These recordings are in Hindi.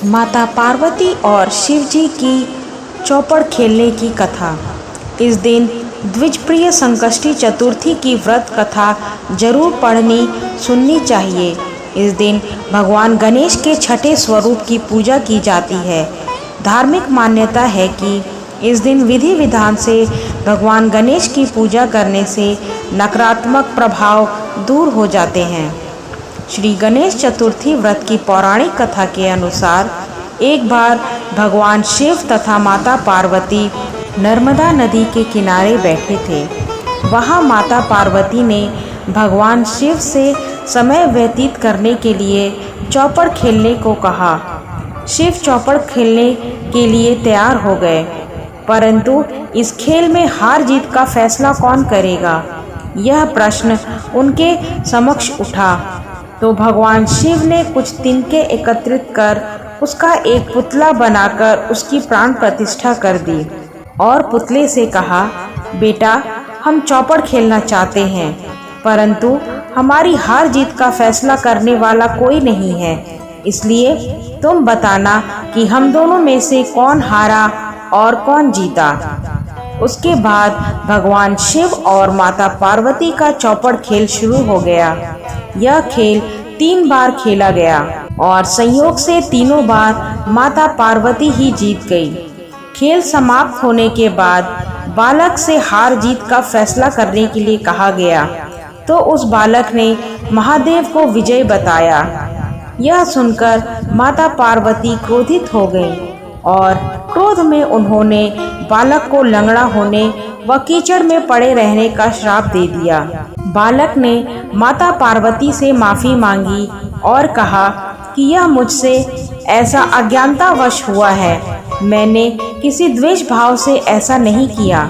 माता पार्वती और शिव जी की चौपड़ खेलने की कथा। इस दिन द्विजप्रिय संकष्टी चतुर्थी की व्रत कथा जरूर पढ़नी सुननी चाहिए। इस दिन भगवान गणेश के छठे स्वरूप की पूजा की जाती है। धार्मिक मान्यता है कि इस दिन विधि विधान से भगवान गणेश की पूजा करने से नकारात्मक प्रभाव दूर हो जाते हैं। श्री गणेश चतुर्थी व्रत की पौराणिक कथा के अनुसार एक बार भगवान शिव तथा माता पार्वती नर्मदा नदी के किनारे बैठे थे। वहाँ माता पार्वती ने भगवान शिव से समय व्यतीत करने के लिए चौपड़ खेलने को कहा। शिव चौपड़ खेलने के लिए तैयार हो गए, परंतु इस खेल में हार जीत का फैसला कौन करेगा, यह प्रश्न उनके समक्ष उठा। तो भगवान शिव ने कुछ तिनके एकत्रित कर उसका एक पुतला बनाकर उसकी प्राण प्रतिष्ठा कर दी और पुतले से कहा, बेटा, हम चौपड़ खेलना चाहते हैं, परंतु हमारी हार जीत का फैसला करने वाला कोई नहीं है, इसलिए तुम बताना कि हम दोनों में से कौन हारा और कौन जीता। उसके बाद भगवान शिव और माता पार्वती का चौपड़ खेल शुरू हो गया। यह खेल 3 बार खेला गया और संयोग से तीनों बार माता पार्वती ही जीत गई। खेल समाप्त होने के बाद बालक से हार जीत का फैसला करने के लिए कहा गया, तो उस बालक ने महादेव को विजय बताया। यह सुनकर माता पार्वती क्रोधित हो गईं और क्रोध में उन्होंने बालक को लंगड़ा होने व कीचड़ में पड़े रहने का श्राप दे दिया। बालक ने माता पार्वती से माफी मांगी और कहा कि यह मुझसे ऐसा अज्ञानतावश हुआ है, मैंने किसी द्वेष भाव से ऐसा नहीं किया।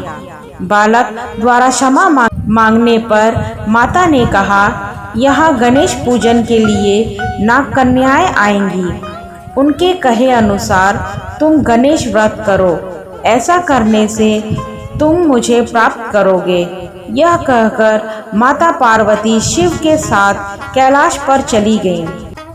बालक द्वारा क्षमा मांगने पर माता ने कहा, यहाँ गणेश पूजन के लिए नाग कन्याएं आएंगी, उनके कहे अनुसार तुम गणेश व्रत करो, ऐसा करने से तुम मुझे प्राप्त करोगे। यह कहकर माता पार्वती शिव के साथ कैलाश पर चली गईं।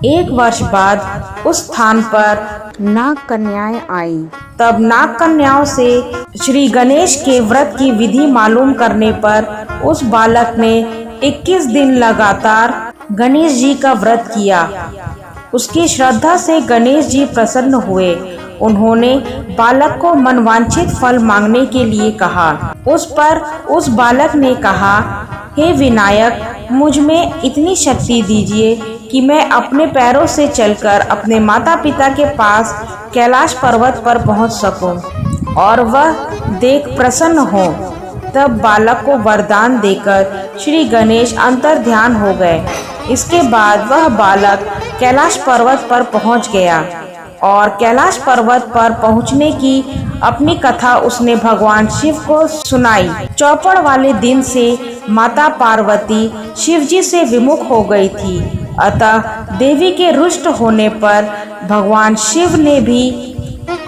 1 वर्ष बाद उस स्थान पर नाग कन्याएं आईं। तब नाग कन्याओं से श्री गणेश के व्रत की विधि मालूम करने पर उस बालक ने 21 दिन लगातार गणेश जी का व्रत किया। उसकी श्रद्धा से गणेश जी प्रसन्न हुए। उन्होंने बालक को मनवांछित फल मांगने के लिए कहा। उस पर उस बालक ने कहा, हे विनायक, मुझ में इतनी शक्ति दीजिए कि मैं अपने पैरों से चलकर अपने माता पिता के पास कैलाश पर्वत पर पहुंच सकूं और वह देख प्रसन्न हो। तब बालक को वरदान देकर श्री गणेश अंतर्ध्यान हो गए। इसके बाद वह बालक कैलाश पर्वत पर पहुंच गया और कैलाश पर्वत पर पहुंचने की अपनी कथा उसने भगवान शिव को सुनाई। चौपड़ वाले दिन से माता पार्वती शिव जी से विमुख हो गई थी, अतः देवी के रुष्ट होने पर भगवान शिव ने भी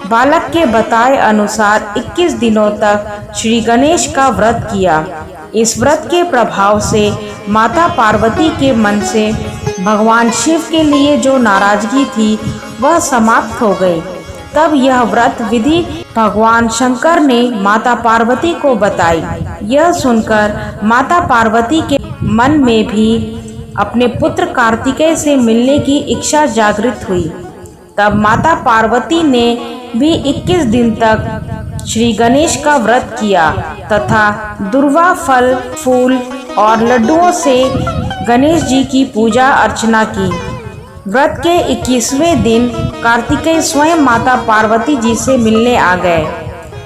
बालक के बताए अनुसार 21 दिनों तक श्री गणेश का व्रत किया। इस व्रत के प्रभाव से माता पार्वती के मन से भगवान शिव के लिए जो नाराजगी थी वह समाप्त हो गई। तब यह व्रत विधि भगवान शंकर ने माता पार्वती को बताई। यह सुनकर माता पार्वती के मन में भी अपने पुत्र कार्तिकेय से मिलने की इच्छा जागृत हुई। तब माता पार्वती ने भी 21 दिन तक श्री गणेश का व्रत किया तथा दुर्वा फल, फूल और लड्डुओं से गणेश जी की पूजा अर्चना की। व्रत के 21वें दिन कार्तिकेय स्वयं माता पार्वती जी से मिलने आ गए।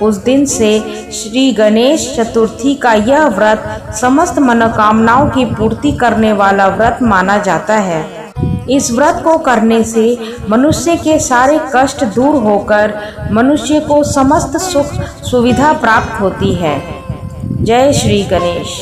उस दिन से श्री गणेश चतुर्थी का यह व्रत समस्त मनोकामनाओं की पूर्ति करने वाला व्रत माना जाता है। इस व्रत को करने से मनुष्य के सारे कष्ट दूर होकर मनुष्य को समस्त सुख सुविधा प्राप्त होती है। जय श्री गणेश।